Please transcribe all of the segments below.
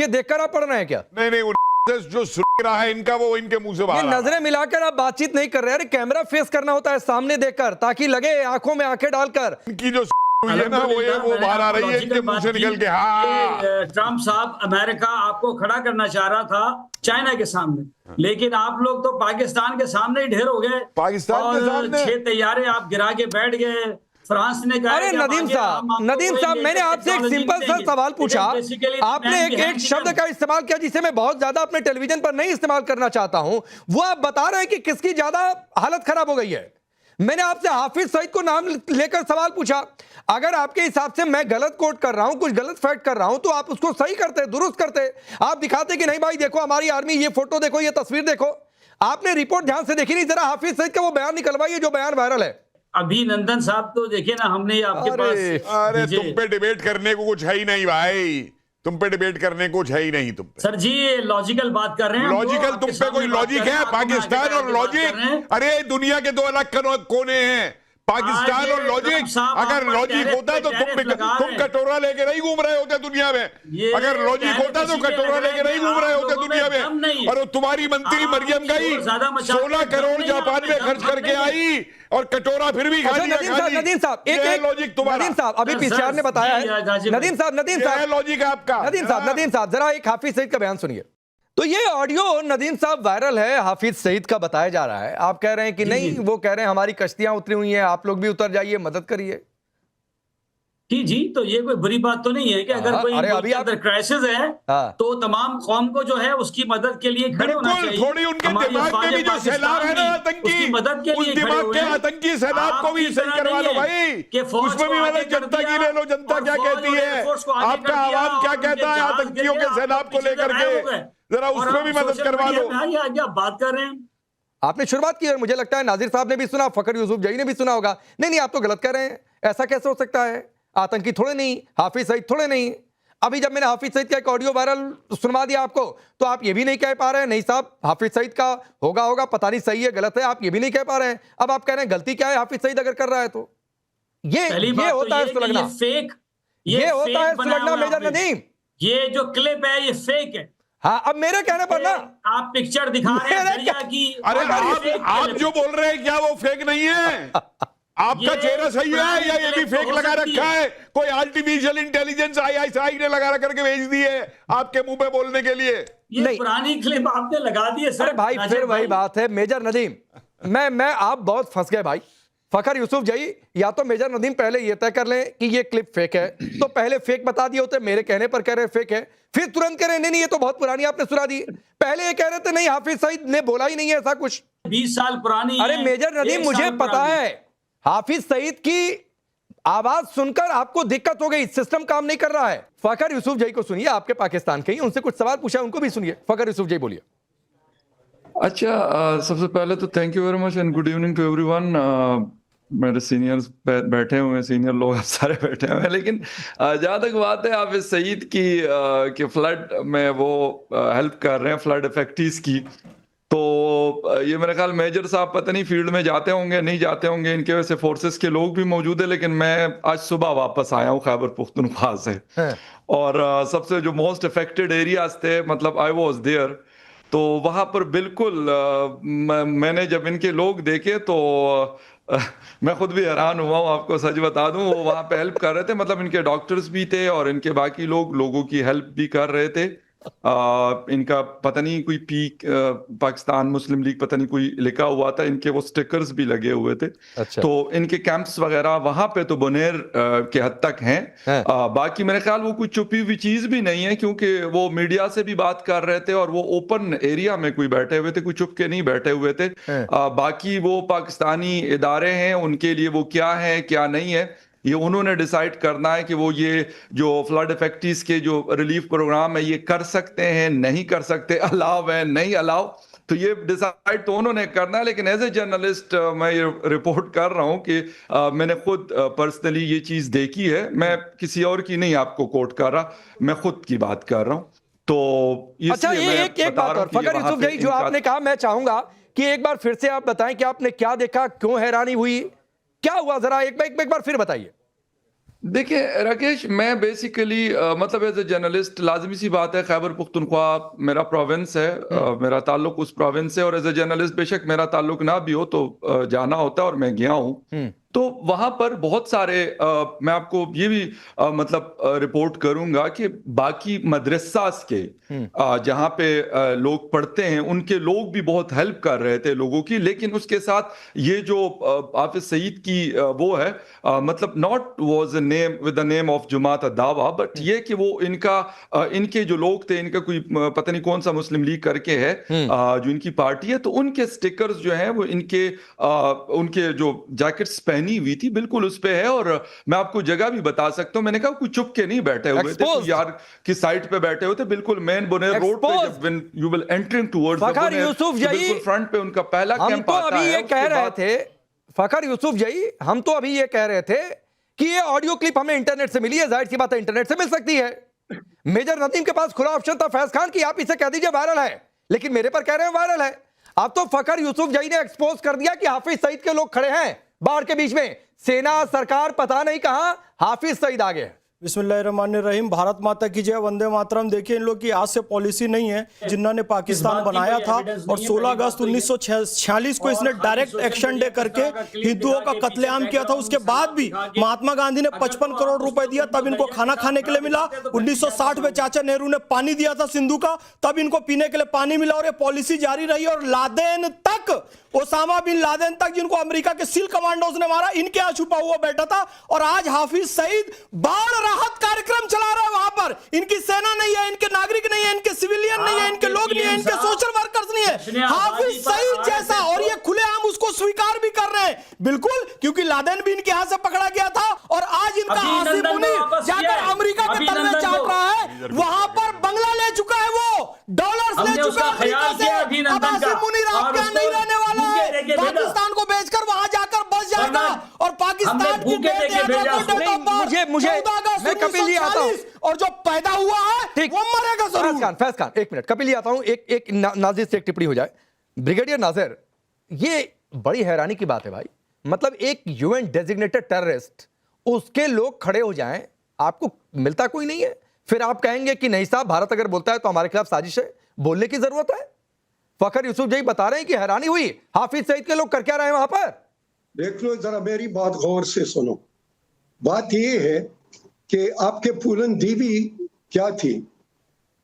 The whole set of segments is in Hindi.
ये देखकर आप पढ़ रहे हैं क्या? नहीं नहीं, वो जो सुन रहा है इनका वो इनके मुंह से बाहर आ रहा है। नजरें मिलाकर आप बातचीत नहीं कर रहे। अरे कैमरा फेस करना होता है सामने देखकर, ताकि लगे आंखों में आंखें डालकर। इनकी जो हुई है ना वो बाहर आ रही है इनके मुंह से निकल के। हाँ, ट्रम्प साहब अमेरिका आपको खड़ा करना चाह रहा था चाइना के सामने, लेकिन आप लोग तो पाकिस्तान के सामने ही ढेर हो गए। पाकिस्तान के सामने 6 तैयारे आप गिरा के बैठ गए। फ्रांस ने कहा, अरे नदीम साहब मैंने आपसे एक सिंपल सा सवाल पूछा, आपने एक शब्द का इस्तेमाल किया जिसे मैं बहुत ज्यादा अपने टेलीविजन पर नहीं इस्तेमाल करना चाहता हूं। वो आप बता रहे हैं कि किसकी ज्यादा हालत खराब हो गई है। मैंने आपसे हाफिज सईद को नाम लेकर सवाल पूछा। अगर आपके हिसाब से मैं गलत कोट कर रहा हूं, कुछ गलत फैक्ट कर रहा हूं, तो आप उसको सही करते, दुरुस्त करते। आप दिखाते कि नहीं भाई देखो हमारी आर्मी, ये फोटो देखो, ये तस्वीर देखो। आपने रिपोर्ट ध्यान से देखी नहीं। जरा हाफिज सईद का वो बयान निकलवाइए जो बयान वायरल है। अभिनंदन साहब तो देखिए ना, हमने आपके पास। अरे तुम पे डिबेट करने को कुछ है ही नहीं भाई, तुम पे डिबेट करने को कुछ है ही नहीं तुम पे। सर जी लॉजिकल बात कर रहे हैं। लॉजिकल तुम पे कोई लॉजिक है? पाकिस्तान और लॉजिक, अरे दुनिया के दो अलग कोने हैं, पाकिस्तान और लॉजिक। अगर लॉजिक होता तो तुम कटोरा लेके नहीं घूम रहे होते दुनिया में। अगर लॉजिक होता तो कटोरा लेके नहीं घूम रहे होते दुनिया में। और तुम्हारी मंत्री मरियम गई 16 करोड़ जापान में खर्च करके आई और कटोरा फिर भी खा लिया। नदीम साहब एक लॉजिक तुम्हारा। नदीम साहब अभी पीसीआर ने बताया है। नदीम साहब लॉजिक आपका। नदीम साहब जरा एक हाफिज सईद का बयान सुनिए। तो ये ऑडियो नदीम साहब वायरल है, हाफिज सईद का बताया जा रहा है। आप कह रहे हैं कि नहीं, वो कह रहे हैं हमारी कश्तियां उतरी हुई हैं, आप लोग भी उतर जाइए, मदद करिए। जी तो ये कोई बुरी बात तो नहीं है कि अगर कोई अभी अंदर क्राइसिस है तो तमाम कौम को जो है उसकी मदद के लिए खड़े होना चाहिए। थोड़ी उनके दिमाग में भी जो सैलाब है ना आतंकी, मदद के लिए दिमाग के आतंकी सैलाब को भी सही करवा लो भाई। उसमें भी मतलब जनता की ले लो, जनता क्या कहती है, आपका आवाम क्या कहता है आतंकियों के सैलाब को लेकर के, जरा उसमें भी मदद करवा लो। आप बात कर रहे हैं, आपने शुरुआत की है, मुझे लगता है नाजिर साहब ने भी सुना, फखर यूसुफ जई ने भी सुना होगा। नहीं आप तो गलत कर रहे हैं, ऐसा कैसे हो सकता है, आतंकी थोड़े नहीं, हाफिज सईद थोड़े नहीं। अभी जब मैंने हाफिज सईद का एक ऑडियो वायरल सुनवा दिया आपको, तो आप ये भी नहीं कह पा रहे हैं नहीं साहब हाफिज सईद का होगा पता नहीं सही है गलत है, आप ये भी नहीं कह पा रहे हैं। अब आप कह रहे हैं गलती क्या है हाफिज सईद अगर कर रहा है तो ये होता है सुलगना, ये होता है सुलगना मेजर नदीम। ये जो क्लिप है ये फेक है। हाँ अब मेरे कहने पर ना आप पिक्चर दिखा रहे हैं दरिया की। अरे आप जो बोल रहे हैं क्या वो फेक नहीं है? आपका चेहरा सही है या ये भी फेक लगा रखा है? कोई आर्टिफिशियल इंटेलिजेंस आई ने लगा करके भेज दी है आपके मुंह पे बोलने के लिए? ये पुरानी क्लिप आपने लगा दी है सर। अरे भाई फिर वही बात है मेजर नदीम, मैं आप बहुत फंस गए भाई। फखर यूसुफ जई, या तो मेजर नदीम पहले ये तय कर लें कि ये क्लिप फेक है, तो पहले फेक बता दिए होते, मेरे कहने पर कह रहे फेक है, फिर तुरंत कह रहे नहीं ये तो बहुत पुरानी आपने सुना दी। पहले ये कह रहे थे नहीं हाफिज सईद ने बोला ही नहीं है ऐसा कुछ, 20 साल पुरानी। अरे मेजर नदीम मुझे पता है हाफिज सईद की आवाज सुनकर आपको दिक्कत हो गई, सिस्टम काम नहीं कर रहा है। फखर यूसुफ जई को सुनिए, आपके पाकिस्तान के ही, उनसे कुछ सवाल पूछा उनको भी सुनिए। फखर यूसुफ जई बोलिए। अच्छा सबसे पहले तो thank you very much and good evening to everyone. मेरे सीनियर्स बैठे हुए हैं, सीनियर लोग आप सारे बैठे हुए हैं, लेकिन जहाँ तक बात है हाफिज सईद की कि फ्लड में वो हेल्प कर रहे हैं, फ्लड इफेक्टीज की, तो ये मेरा ख्याल मेजर साहब पता नहीं फील्ड में जाते होंगे नहीं जाते होंगे, इनके वजह से फोर्सेस के लोग भी मौजूद है। लेकिन मैं आज सुबह वापस आया हूँ खैबर पुख्तनख्वा से, और सबसे जो मोस्ट अफेक्टेड एरियाज थे, मतलब आई वाज देयर, तो वहाँ पर बिल्कुल मैंने जब इनके लोग देखे तो मैं खुद भी हैरान हुआ हूँ, आपको सच बता दूं। वो वहाँ पे हेल्प कर रहे थे, मतलब इनके डॉक्टर्स भी थे और इनके बाकी लोगों की हेल्प भी कर रहे थे। इनका पता नहीं कोई पाकिस्तान मुस्लिम लीग पता नहीं कोई लिखा हुआ था, इनके वो स्टिकर्स भी लगे हुए थे। अच्छा। तो इनके कैंप्स वगैरह वहां पे तो बुनेर के हद तक हैं। बाकी मेरे ख्याल वो कोई छुपी हुई चीज भी नहीं है, क्योंकि वो मीडिया से भी बात कर रहे थे और वो ओपन एरिया में कोई बैठे हुए थे, कोई छुप के नहीं बैठे हुए थे। बाकी वो पाकिस्तानी इदारे हैं, उनके लिए वो क्या है क्या नहीं है ये उन्होंने डिसाइड करना है कि वो ये जो फ्लड इफेक्टीज के जो रिलीफ प्रोग्राम है ये कर सकते हैं नहीं कर सकते, अलाउ है नहीं अलाउ, तो ये डिसाइड तो उन्होंने करना है। लेकिन एज ए जर्नलिस्ट मैं ये रिपोर्ट कर रहा हूँ कि मैंने खुद पर्सनली ये चीज देखी है, मैं किसी और की नहीं आपको कोट कर रहा, मैं खुद की बात कर रहा हूँ। तो अच्छा ये एक बात और फखर यूसुफ जई, जो आपने कहा मैं चाहूंगा कि एक बार फिर से आप बताएं कि आपने क्या देखा, क्यों हैरानी हुई, क्या हुआ, जरा एक बार फिर बताइए। देखिए राकेश, मैं बेसिकली मतलब एज ए जर्नलिस्ट, लाजमी सी बात है, खैबर पुख्तनख्वा मेरा प्रोविंस है, मेरा ताल्लुक उस प्रोविंस से, और एज ए जर्नलिस्ट बेशक मेरा ताल्लुक ना भी हो तो जाना होता है, और मैं गया हूँ। तो वहां पर बहुत सारे मैं आपको ये भी मतलब रिपोर्ट करूंगा कि बाकी मदरसास के जहां पे लोग पढ़ते हैं उनके लोग भी बहुत हेल्प कर रहे थे लोगों की, लेकिन उसके साथ ये जो हाफिज सईद की वो है, मतलब not was a name with the name of Jamaat Dawa, but ये कि वो इनके जो लोग थे, इनका कोई पता नहीं कौन सा मुस्लिम लीग करके है जो इनकी पार्टी है, तो उनके स्टिकर्स जो हैं वो उनके जो जैकेट्स पहनी हुई थी बिल्कुल उस पे है। और मैं आपको जगह भी बता सकता हूं, मैंने कहा कोई चुप के नहीं बैठे हुए थे, यार की साइड पे बैठे हुए थे, बिल्कुल मेन बुनेर रोड पे, जब when you will entering towards the Buner, बिल्कुल फ्रंट पे उनका पहला कैंप आता है। ये कह रहे थे फखर यूसुफ जई, हम तो अभी ये कह रहे थे कि ये ऑडियो क्लिप हमें इंटरनेट से मिली है, जाहिर सी बात है इंटरनेट से मिल सकती है। मेजर नदीम के पास खुला ऑप्शन था फैज खान की, आप इसे कह दीजिए वायरल है, लेकिन मेरे पर कह रहे हैं वायरल है। अब तो फखर यूसुफ जई ने एक्सपोज कर दिया कि हाफिज सईद के लोग खड़े हैं बाढ़ के बीच में, सेना सरकार पता नहीं कहां, हाफिज सईद आगे है। बिस्मिल्लाहिर्रहमानिर्रहीम, भारत माता की जय, वंदे मातरम। देखिए, इन लोग की आज से पॉलिसी नहीं है, जिन्होंने पाकिस्तान बनाया था और 16 अगस्त 1946 को इसने डायरेक्ट एक्शन डे करके हिंदुओं का कत्लेआम किया था। उसके बाद भी महात्मा गांधी ने 55 करोड़ रुपए दिया, तब इनको खाना खाने के लिए मिला। 1960 में चाचा नेहरू ने पानी दिया था सिंधु का, तब इनको पीने के लिए पानी मिला, और ये पॉलिसी जारी रही। और लादेन तक, ओसामा बिन लादेन तक, जिनको अमेरिका के सील कमांडोज ने मारा, इनके यहां छुपा हुआ बैठा था। और आज हाफिज सईद बाढ़ राहत कार्यक्रम चला रहा है वहां पर। इनकी सेना नहीं है, इनके नागरिक नहीं है, इनके सिविलियन नहीं है, इनके लोग नहीं है, इनके सोशल वर्कर्स नहीं है, हाफिज सईद जैसा। और ये खुलेआम उसको स्वीकार भी कर रहे हैं, बिल्कुल, क्योंकि लादेन भी इनके हाथ से पकड़ा गया था। और आज इनका आसिफ मुनीर जाकर अमेरिका के तलवे चाट रहा है, वहां पर बंगला ले चुका है, वो डॉलर्स ले चुका है अमेरिका से। अब आसिफ मुनीर आपके यहां नहीं रहने वाला है, पाकिस्तान को बेचकर वहां जाकर बस जाएगा। और पाकिस्तान की मैं कपिल जी आता हूं, और जो पैदा हुआ है वो मरेगा जरूर। फैज खान एक मिनट, कपिल जी आता हूं, एक नाजिर से एक टिप्पणी हो जाए। ब्रिगेडियर नाजिर, ये बड़ी हैरानी की बात है भाई, मतलब एक यूएन डेजिग्नेटेड टेररिस्ट, उसके लोग खड़े हो जाएं, आपको मिलता कोई नहीं है, फिर आप कहेंगे कि नहीं साहब, भारत अगर बोलता है तो हमारे खिलाफ साजिश है, बोलने की जरूरत है। फखर यूसुफ जई बता रहे हैं कि हैरानी हुई, हाफिज सईद के लोग कर क्या रहे हैं वहां पर। देख लो जरा, मेरी बात गौर से सुनो। बात यह है कि आपके फूलन दीवी क्या थी,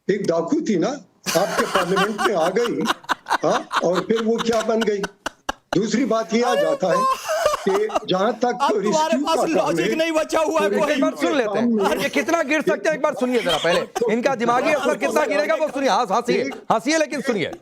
एक डाकू थी ना, आपके पार्लियामेंट में आ गई, हाँ, और फिर वो क्या बन गई। दूसरी बात यह आ जाता है कि जहां तक तुम्हारे पास लॉजिक नहीं बचा हुआ है। एक बार सुन लेते हैं ये कितना गिर सकते हैं, एक बार सुनिए जरा, पहले इनका दिमागी असर कितना गिरेगा वो सुनिए। हंसिए लेकिन सुनिए।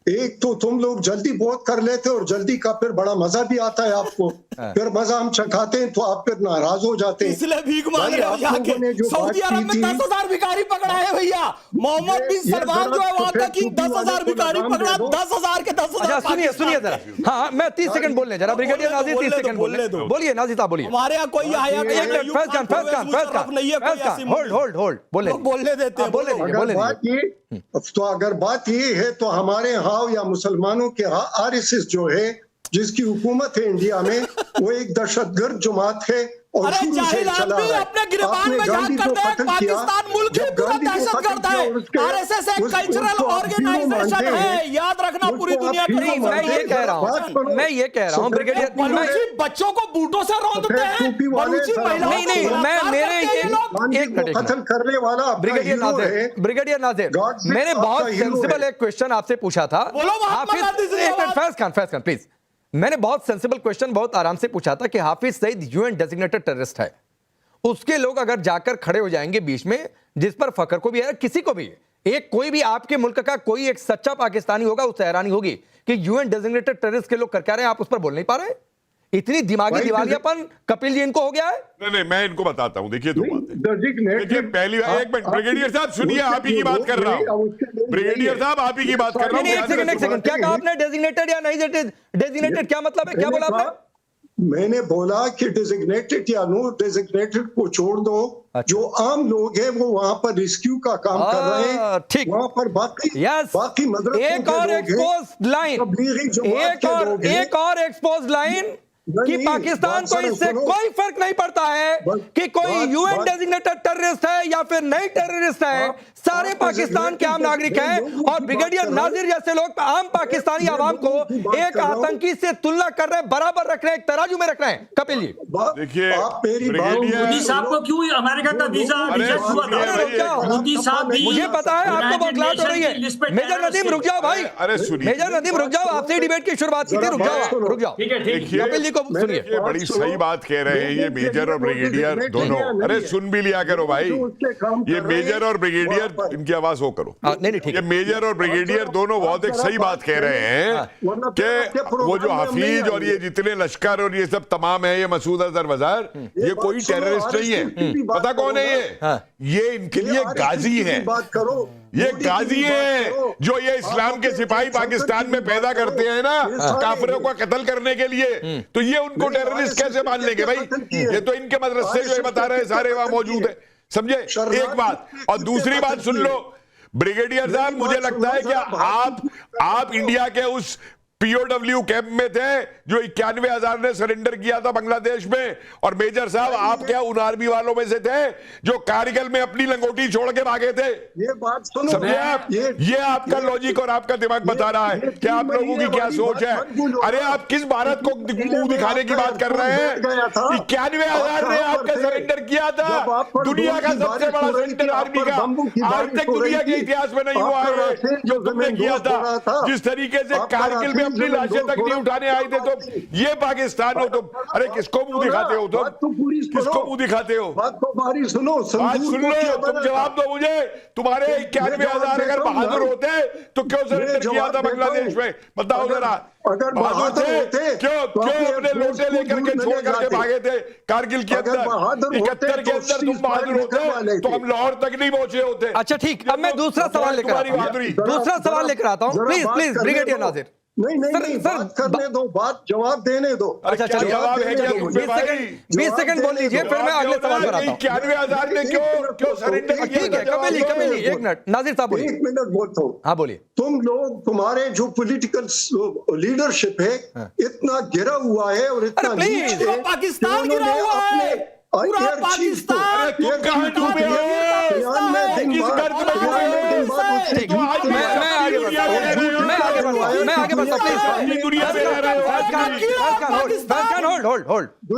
एक तो तुम लोग जल्दी बहुत कर लेते हो, और जल्दी का फिर बड़ा मजा भी आता है आपको, फिर मजा हम चखाते हैं तो आप फिर नाराज हो जाते हैं, इसलिए भीख मांग रहे हो जाके। सऊदी अरब में 10,000 भिखारी पकड़ा है भैया, मोहम्मद बिन सलमान जो है वहां का किंग 10,000 भिखारी पकड़ा, 10,000 के 10,000। सुनिए जरा, हाँ मैं 30 सेकंड बोलने जरा, ब्रिगेडियर नाजिर 30 सेकंड बोलने दो, बोलिए नाजिर साहब बोलिए। हमारे यहाँ कोई आया बोलने देते हैं। तो अगर बात ये है तो हमारे यहाँ या मुसलमानों के यहाँ आरएसएस जो है, जिसकी हुकूमत है इंडिया में, वो एक दहशतगर्द जमात है और शुरू से चला है। अपने गिरबान में जान करते हैं, पाकिस्तान मुल्क ही पूरा दहशतगर्द है, आरएसएस एक कल्चरल ऑर्गेनाइजेशन है, याद रखना पूरी दुनिया में। मैं ये कह रहा हूँ ब्रिगेडियर, बलूची बच्चों को बूटों से रौंदते हैं, बलूची महिलाओं को मैं मेरे एक कत्ल करने वाला ब्रिगेडियर नाजिर, मैंने बहुत सेंसिबल एक क्वेश्चन आपसे पूछा था। फैज खान प्लीज, मैंने बहुत सेंसिबल क्वेश्चन बहुत आराम से पूछा था कि Hafiz Saeed UN designated terrorist है, उसके लोग अगर जाकर खड़े हो जाएंगे बीच में, जिस पर फखर को भी है, किसी को भी, एक कोई भी आपके मुल्क का कोई एक सच्चा पाकिस्तानी होगा, उससे हैरानी होगी कि यूएन डेजिग्नेटेड टेररिस्ट के लोग कर क्या रहे हैं, आप उस पर बोल नहीं पा रहे। इतनी दिमागी दिवालियापन कपिल जी इनको हो गया है। नहीं, मैं इनको बताता हूं, देखिए दो बातें। देखिए पहली बात, एक मिनट ब्रिगेडियर साहब सुनिए, आप ही की बात कर रहा हूं, ब्रिगेडियर साहब आप ही की बात कर रहा हूं। एक सेकंड, क्या कहा आपने, डेजिग्नेटेड या नहीं डेजिग्नेटेड, क्या मतलब है, क्या बोला आपने? मैंने बोला कि डेजिग्नेटेड या नो डेजिग्नेटेड को छोड़ दो, जो आम लोग हैं वो वहां पर रेस्क्यू का काम कर रहे हैं, ठीक, वहां पर बाकी एक और एक्सपोज्ड लाइन कि पाकिस्तान को इससे कोई फर्क नहीं पड़ता है कि कोई यूएन डेजिग्नेटेड टेररिस्ट है या फिर नहीं टेररिस्ट है, सारे पाकिस्तान के आम नागरिक हैं। और ब्रिगेडियर नाजिर जैसे लोग आम पाकिस्तानी आवाम को एक आतंकी से तुलना कर रहे हैं, बराबर रख रहे हैं, एक तराजू में रख रहे हैं। कपिल जी देखिए, मोदी साहब को क्यों अमेरिका का वीजा रिजेक्ट हुआ था? मोदी साहब भी, मुझे पता है आपको बौखलाहट हो रही है। मेजर नदीम रुक जाओ भाई, अरे सुनिए, मेजर नदीम रुक जाओ, आपसे डिबेट की शुरुआत की थी, रुक जाओ रुक जाओ। ठीक है, ठीक है। कपिल जी को सुनिए, ये बड़ी सही बात कह रहे हैं ये मेजर और ब्रिगेडियर दोनों। अरे सुन भी लिया करो भाई, ये मेजर और ब्रिगेडियर, इनकी आवाज हो करो। नहीं ठीक ये है, मेजर और ब्रिगेडियर दोनों बहुत एक सही बात कह रहे हैं कि वो जो हफीज और ये जितने लश्कर और ये सब तमाम है, ये मसूद अजहर वजार, ये कोई टेररिस्ट नहीं है। पता कौन है ये इनके लिए गाजी है। ये गाजी है जो ये इस्लाम के सिपाही पाकिस्तान में पैदा करते हैं ना काफिरों को कत्ल करने के लिए, तो ये उनको टेररिस्ट कैसे मान लेंगे भाई? ये तो इनके मदरसे जो बता रहे हैं सारे वहां मौजूद है, समझे? एक बात। और दूसरी बात सुन लो ब्रिगेडियर साहब, मुझे लगता है कि आप इंडिया के उस पीओडब्ल्यू कैंप में थे जो 91,000 ने सरेंडर किया था बांग्लादेश में, और मेजर साहब आप क्या उन आर्मी वालों में से थे जो कारगिल में अपनी लंगोटी छोड़ के भागे थे? ये बात सुनो, समझे आप? ये आपका लॉजिक और आपका दिमाग बता रहा है कि आप लोगों की क्या सोच है। अरे आप किस भारत को मुंह दिखाने की बात कर रहे हैं? 91,000 ने आपका सरेंडर किया था, दुनिया का सबसे बड़ा सरेंडर आर्मी का, आज तक दुनिया के इतिहास में नहीं हुआ है जो तुमने किया था। जिस तरीके से कारगिल में अपनी लाशें तक नहीं उठाने आए थे, तो ये पाकिस्तान हो तुम? अरे किसको मुंह दिखाते हो तुम? किसको मुंह दिखाते हो? बात तो हमारी सुनो, बात सुन लो, तुम जवाब दो मुझे। तुम्हारे 91,000 अगर बहादुर होते तो क्यों सरेंडर किया था बांग्लादेश में? बताओ जरा। अगर बहादुर होते क्यों अपने लोटे लेकर के छोड़ करके भागे थे कारगिल के अंदर? 71 के अंदर तुम बहादुर होते तो हम लाहौर तक नहीं पहुंचे होते। अच्छा ठीक, अब मैं दूसरा सवाल लेकर आता हूं, प्लीज प्लीज ब्रिगेडियर नाजिर। नहीं बात करने दो, बात जवाब देने दो। अच्छा चलिए, जवाब है क्या? 20 सेकंड बोल लीजिए, फिर मैं अगले सवाल पर आता हूं। 91,000 ने क्यों सरेंडर किया? ठीक है कपिल जी, एक मिनट नाजिर साहब बोलिए। 1 मिनट बोलता हूँ। हाँ बोलिए। तुम लोग, तुम्हारे जो पॉलिटिकल लीडरशिप है इतना गिरा हुआ है और इतना प्लीज, नीच है, पाकिस्तान गिरा हुआ है, पूरा पाकिस्तान। तुम कहां डूबे हो? किस गर्द में डूबे हो? मैं आगे बढ़ता प्लीज। दुनिया में रह रहे हो,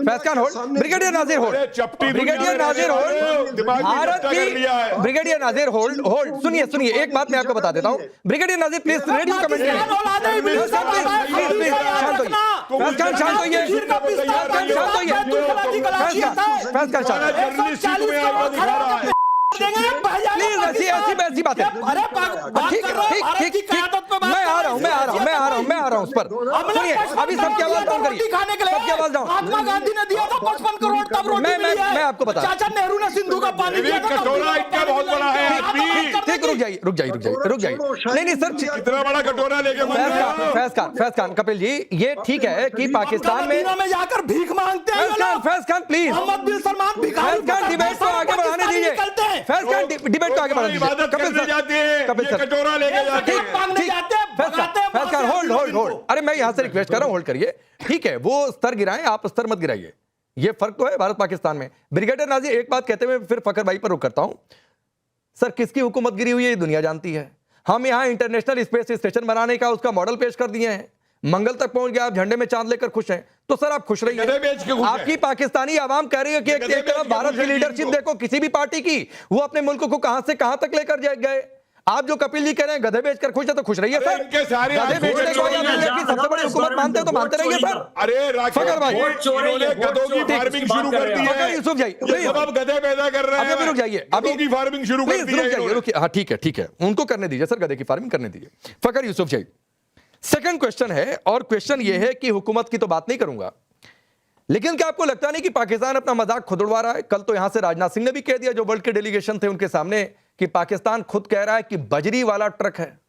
फैसकान hold, brigadier Nazir hold, brigadier Nazir hold, Bharat की ब्रिगेडियर नाजिर होल्ड। सुनिए एक बात मैं आपको बता देता हूँ, ब्रिगेडियर नाजिर प्लीज रेडियो कमेंट्री शांत होइए, प्लीज ऐसी बात है। ठीक, मैं आ रहा हूँ उस पर। सुनिए अभी सबकी आवाज डाउन करिए, सबकी आवाज डाउन। महात्मा गांधी ने दिया था 55 करोड़, तब रोटी मिली है। मैं आपको बता, चाचा नेहरू ने सिंधु का पानी दिया था, कटोरा इतना बहुत बड़ा है आदमी। ठीक, रुक जाइए। नहीं सर, कितना बड़ा कटोरा लेके फैज खान कपिल जी, ये ठीक है कि पाकिस्तान में जाकर भीख मांगते हैं। फैज खान प्लीज, मोहम्मद बिन सलमान भिखारी, फैज खान डिबेट को आगे बढ़ाने दीजिए, फैज खान डिबेट को आगे बढ़ाने दीजिए। कपिल सर कटोरा लेके जाते फैज खान होल्ड। अरे मैं यहां से रिक्वेस्ट कर रहा हूं, होल्ड करिए। ठीक है, वो स्तर गिराएं, आप स्तर मत गिराइए। ये फर्क तो है भारत पाकिस्तान में। ब्रिगेडियर नाजिर एक बात कहते हुए फिर फकर भाई पर रुक करता हूं। सर किसकी हुकूमत गिरी हुई है ये दुनिया जानती है। हम यहां इंटरनेशनल स्पेस स्टेशन बनाने का उसका मॉडल पेश कर दिए हैं, मंगल तक पहुंच गया, आप झंडे में चांद लेकर खुश हैं, तो सर आप खुश रहिए। आपकी पाकिस्तानी आवाम कह रही है कि एक तरफ भारत की लीडरशिप देखो किसी भी पार्टी की, वो अपने मुल्क को कहां से कहां तक लेकर गए। आप जो कपिल जी कह रहे हैं गधे बेचकर खुश है, तो खुश रहिए सर। गधे बेचने को की सबसे बड़ी हुकूमत मानते हो तो मानते रहिए सर। अरे फकर भाई, गधों की फार्मिंग शुरू कर दी है। यूसुफ जाइए, अब गधे पैदा कर रहे हैं। अभी रुक जाइए, गधों की फार्मिंग शुरू कर दी है। रुकिए, हाँ ठीक है, उनको करने दीजिए सर, गधे की फार्मिंग करने दीजिए। फकर यूसुफ जाइए। सेकंड क्वेश्चन है, और क्वेश्चन ये है कि हुकूमत की तो बात नहीं करूंगा, लेकिन क्या आपको लगता नहीं कि पाकिस्तान अपना मजाक खुद उड़वा रहा है? कल तो यहां से राजनाथ सिंह ने भी कह दिया, जो वर्ल्ड के डेलीगेशन थे उनके सामने, कि पाकिस्तान खुद कह रहा है कि बजरी वाला ट्रक है।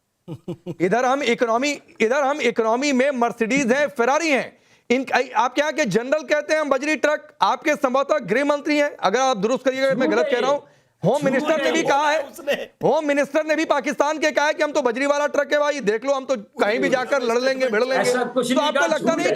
इधर हम इकोनॉमी में मर्सिडीज है, फेरारी है। आपके यहाँ के जनरल कहते हैं हम बजरी ट्रक, आपके संभवतः गृह मंत्री हैं, अगर आप दुरुस्त करिएगा मैं गलत कह रहा हूं, होम मिनिस्टर ने भी कहा है, होम मिनिस्टर ने भी पाकिस्तान के कहा है कि हम तो बजरी वाला ट्रक है भाई, देख लो हम तो कहीं भी जाकर लड़ लेंगे भिड़ लेंगे। तो आपको लगता नहीं